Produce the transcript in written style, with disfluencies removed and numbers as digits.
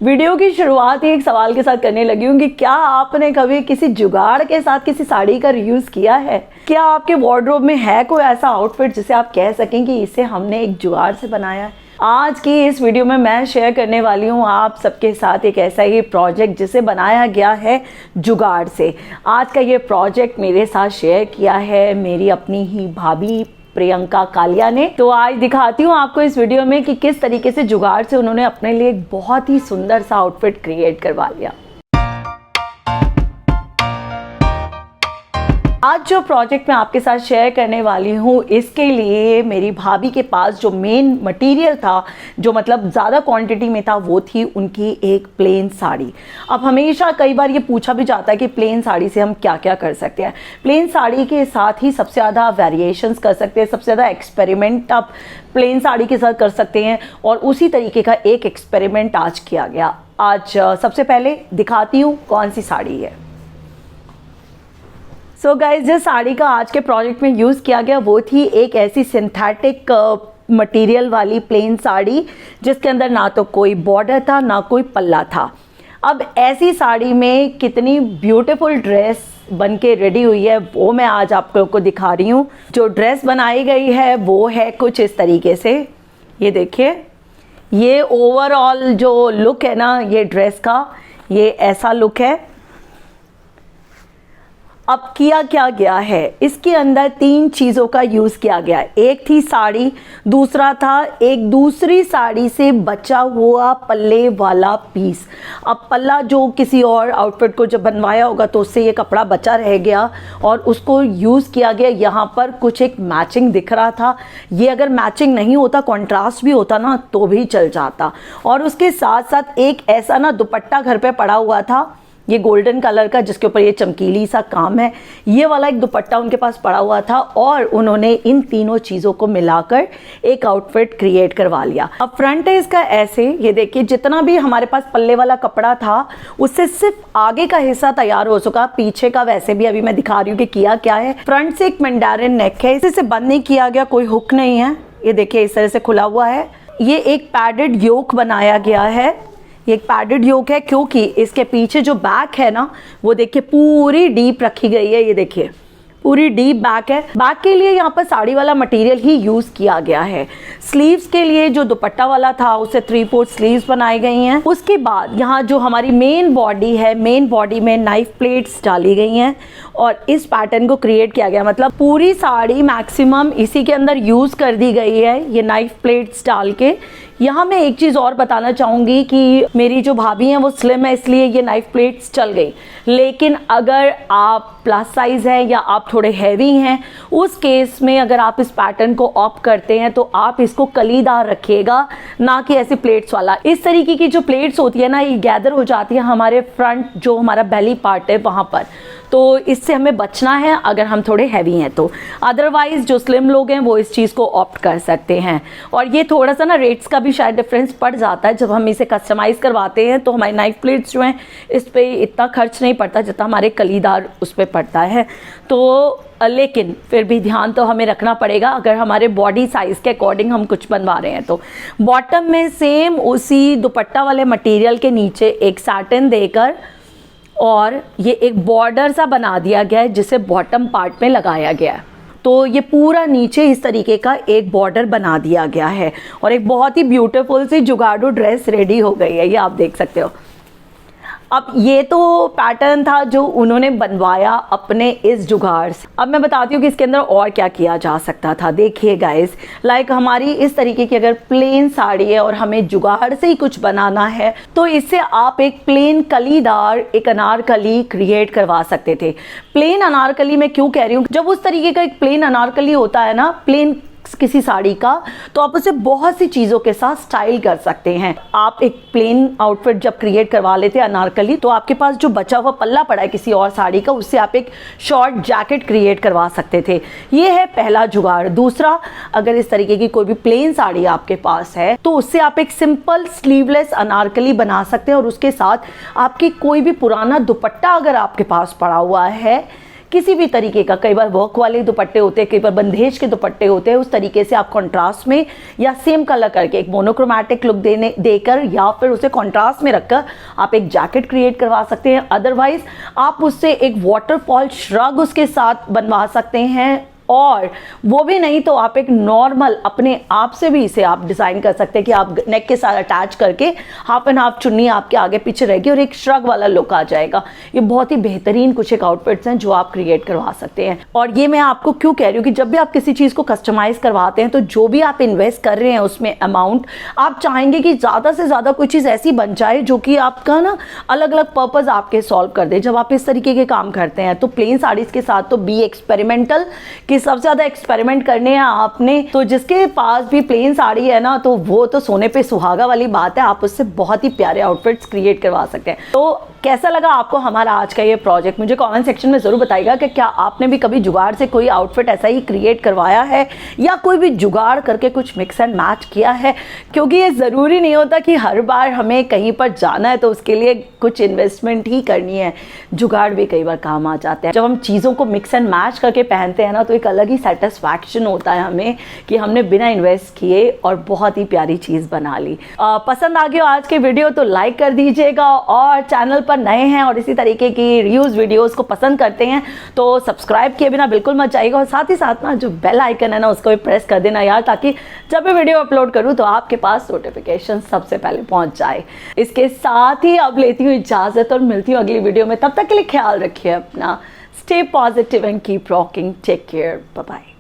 Video की शुरुआत ही एक सवाल के साथ करने लगी हूँ कि क्या आपने कभी किसी जुगाड़ के साथ किसी साड़ी का यूज़ किया है? क्या आपके वार्डरोब में है कोई ऐसा आउटफिट जिसे आप कह सकें कि इसे हमने एक जुगाड़ से बनाया है? आज की इस वीडियो में मैं शेयर करने वाली हूँ आप सबके साथ एक ऐसा ही प्रोजेक्ट जिसे बनाया गया है जुगाड़ से। आज का ये प्रोजेक्ट मेरे साथ शेयर किया है मेरी अपनी ही भाभी प्रियंका कालिया ने। तो आज दिखाती हूँ आपको इस वीडियो में कि किस तरीके से जुगाड़ से उन्होंने अपने लिए एक बहुत ही सुंदर सा आउटफिट क्रिएट करवा लिया। आज जो प्रोजेक्ट मैं आपके साथ शेयर करने वाली हूँ इसके लिए मेरी भाभी के पास जो मेन मटेरियल था, जो मतलब ज़्यादा क्वांटिटी में था, वो थी उनकी एक प्लेन साड़ी। अब हमेशा कई बार ये पूछा भी जाता है कि प्लेन साड़ी से हम क्या क्या कर सकते हैं। प्लेन साड़ी के साथ ही सबसे ज़्यादा वेरिएशंस कर सकते हैं, सबसे ज़्यादा एक्सपेरिमेंट आप प्लेन साड़ी के साथ कर सकते हैं। और उसी तरीके का एक एक्सपेरिमेंट आज किया गया। आज सबसे पहले दिखाती हूँ कौन सी साड़ी है। सो गाइज, जिस साड़ी का आज के प्रोजेक्ट में यूज़ किया गया वो थी एक ऐसी सिंथेटिक मटेरियल वाली प्लेन साड़ी जिसके अंदर ना तो कोई बॉर्डर था ना कोई पल्ला था। अब ऐसी साड़ी में कितनी ब्यूटीफुल ड्रेस बन के रेडी हुई है वो मैं आज आप लोगों को दिखा रही हूँ। जो ड्रेस बनाई गई है वो है कुछ इस तरीके से। ये देखिए, ये ओवरऑल जो लुक है ना ये ड्रेस का, ये ऐसा लुक है। अब किया क्या गया है, इसके अंदर तीन चीज़ों का यूज़ किया गया है। एक थी साड़ी, दूसरा था एक दूसरी साड़ी से बचा हुआ पल्ले वाला पीस। अब पल्ला जो किसी और आउटफिट को जब बनवाया होगा तो उससे ये कपड़ा बचा रह गया और उसको यूज़ किया गया। यहाँ पर कुछ एक मैचिंग दिख रहा था। ये अगर मैचिंग नहीं होता, कॉन्ट्रास्ट भी होता ना तो भी चल जाता। और उसके साथ साथ एक ऐसा ना दुपट्टा घर पे पड़ा हुआ था, ये गोल्डन कलर का, जिसके ऊपर ये चमकीली सा काम है। ये वाला एक दुपट्टा उनके पास पड़ा हुआ था और उन्होंने इन तीनों चीज़ों को मिलाकर एक आउटफिट क्रिएट करवा लिया। अब फ्रंट है इसका ऐसे, ये देखिए, जितना भी हमारे पास पल्ले वाला कपड़ा था उससे सिर्फ आगे का हिस्सा तैयार हो चुका। पीछे का वैसे भी अभी मैं दिखा रही हूँ कि किया क्या है। फ्रंट से एक मंडारिन नेक है, इसे बंद नहीं किया गया, कोई हुक नहीं है। ये देखिए इस तरह से खुला हुआ है। ये एक पैडेड योक बनाया गया है। ये एक पैडेड योक है क्योंकि इसके पीछे जो बैक है ना वो देखिए पूरी डीप रखी गई है। ये देखिए पूरी डीप बैक है। बैक के लिए यहाँ पर साड़ी वाला मटेरियल ही यूज़ किया गया है। स्लीव्स के लिए जो दुपट्टा वाला था उससे 3/4 स्लीव्स बनाई गई हैं। उसके बाद यहाँ जो हमारी मेन बॉडी है, मेन बॉडी में नाइफ प्लेट्स डाली गई हैं और इस पैटर्न को क्रिएट किया गया। मतलब पूरी साड़ी मैक्सिमम इसी के अंदर यूज़ कर दी गई है, ये नाइफ प्लेट्स डाल के। यहाँ मैं एक चीज़ और बताना चाहूँगी कि मेरी जो भाभी हैं वो स्लिम है, इसलिए ये नाइफ प्लेट्स चल गई। लेकिन अगर आप प्लस साइज़ हैं या आप थोड़े हैवी हैं, उस केस में अगर आप इस पैटर्न को ऑप्ट करते हैं तो आप इसको कलीदार रखिएगा, ना कि ऐसे प्लेट्स वाला। इस तरीके की जो प्लेट्स होती है ना ये गैदर हो जाती है हमारे फ्रंट, जो हमारा बेली पार्ट है वहाँ पर। तो इससे हमें बचना है अगर हम थोड़े हैवी हैं तो। अदरवाइज जो स्लिम लोग हैं वो इस चीज़ को ऑप्ट कर सकते हैं। और ये थोड़ा सा ना रेट्स का भी शायद डिफरेंस पड़ जाता है। जब हम इसे कस्टमाइज़ करवाते हैं तो हमारी नाइफ प्लेट्स जो हैं इस पर इतना खर्च नहीं पड़ता जितना हमारे कलीदार उस पर पड़ता है। तो लेकिन फिर भी ध्यान तो हमें रखना पड़ेगा अगर हमारे बॉडी साइज़ के अकॉर्डिंग हम कुछ बनवा रहे हैं तो। बॉटम में सेम उसी दुपट्टा वाले मटेरियल के नीचे एक सैटिन देकर और ये एक बॉर्डर सा बना दिया गया है जिसे बॉटम पार्ट में लगाया गया है। तो ये पूरा नीचे इस तरीके का एक बॉर्डर बना दिया गया है और एक बहुत ही ब्यूटीफुल सी जुगाड़ू ड्रेस रेडी हो गई है, ये आप देख सकते हो। अब ये तो पैटर्न था जो उन्होंने बनवाया अपने इस जुगाड़ से। अब मैं बताती हूँ कि इसके अंदर और क्या किया जा सकता था। देखिए गाइस, लाइक हमारी इस तरीके की अगर प्लेन साड़ी है और हमें जुगाड़ से ही कुछ बनाना है तो इससे आप एक प्लेन कलीदार एक अनारकली क्रिएट करवा सकते थे। प्लेन अनारकली मैं क्यों कह रही हूँ, जब उस तरीके का एक प्लेन अनारकली होता है ना, प्लेन किसी साड़ी का, तो आप उसे बहुत सी चीज़ों के साथ स्टाइल कर सकते हैं। आप एक प्लेन आउटफिट जब क्रिएट करवा लेते हैं अनारकली, तो आपके पास जो बचा हुआ पल्ला पड़ा है किसी और साड़ी का, उससे आप एक शॉर्ट जैकेट क्रिएट करवा सकते थे। ये है पहला जुगाड़। दूसरा, अगर इस तरीके की कोई भी प्लेन साड़ी आपके पास है तो उससे आप एक सिंपल स्लीवलेस अनारकली बना सकते हैं और उसके साथ आपकी कोई भी पुराना दुपट्टा अगर आपके पास पड़ा हुआ है किसी भी तरीके का, कई बार वर्क वाले दुपट्टे होते हैं, कई बार बंदेज के दुपट्टे होते हैं, उस तरीके से आप कॉन्ट्रास्ट में या सेम कलर करके एक मोनोक्रोमैटिक लुक देकर या फिर उसे कॉन्ट्रास्ट में रखकर आप एक जैकेट क्रिएट करवा सकते हैं। अदरवाइज आप उससे एक वाटरफॉल श्रग उसके साथ बनवा सकते हैं, और वो भी नहीं तो आप एक नॉर्मल अपने आप से भी इसे आप डिज़ाइन कर सकते हैं कि आप नेक के साथ अटैच करके हाफ एंड हाफ चुन्नी आपके आगे पीछे रहेगी और एक श्रग वाला लुक आ जाएगा। ये बहुत ही बेहतरीन कुछ एक आउटफिट्स हैं जो आप क्रिएट करवा सकते हैं। और ये मैं आपको क्यों कह रही हूँ कि जब भी आप किसी चीज़ को कस्टमाइज करवाते हैं तो जो भी आप इन्वेस्ट कर रहे हैं उसमें अमाउंट, आप चाहेंगे कि ज़्यादा से ज़्यादा कोई चीज़ ऐसी बन जाए जो कि आपका ना अलग अलग पर्पज़ आपके सॉल्व कर दे। जब आप इस तरीके के काम करते हैं तो प्लेन साड़ीज़ के साथ तो बी एक्सपेरिमेंटल, कि सबसे ज़्यादा एक्सपेरिमेंट करने हैं आपने, तो जिसके पास भी प्लेन साड़ी है ना तो वो तो सोने पे सुहागा वाली बात है, आप उससे बहुत ही प्यारे आउटफिट्स क्रिएट करवा सकते हैं। तो कैसा लगा आपको हमारा आज का ये प्रोजेक्ट, मुझे कमेंट सेक्शन में ज़रूर बताइएगा कि क्या आपने भी कभी जुगाड़ से कोई आउटफिट ऐसा ही क्रिएट करवाया है या कोई भी जुगाड़ करके कुछ मिक्स एंड मैच किया है। क्योंकि ये ज़रूरी नहीं होता कि हर बार हमें कहीं पर जाना है तो उसके लिए कुछ इन्वेस्टमेंट ही करनी है, जुगाड़ भी कई बार काम आ जाते हैं। जब हम चीज़ों को मिक्स एंड मैच करके पहनते हैं ना तो एक अलग ही सेटिस्फैक्शन होता है हमें कि हमने बिना इन्वेस्ट किए और बहुत ही प्यारी चीज़ बना ली। पसंद आ गया आज के वीडियो तो लाइक कर दीजिएगा, और चैनल पर नए हैं और इसी तरीके की रिव्यूज़ वीडियोस को पसंद करते हैं तो सब्सक्राइब किए बिना बिल्कुल मत जाइएगा, और साथ ही साथ ना जो बेल आइकन है ना उसको भी प्रेस कर देना यार, ताकि जब भी वीडियो अपलोड करूँ तो आपके पास नोटिफिकेशन सबसे पहले पहुंच जाए। इसके साथ ही अब लेती हूँ इजाज़त और मिलती हूँ अगली वीडियो में। तब तक के लिए ख्याल रखिए अपना, stay positive and keep rocking, take care, bye bye.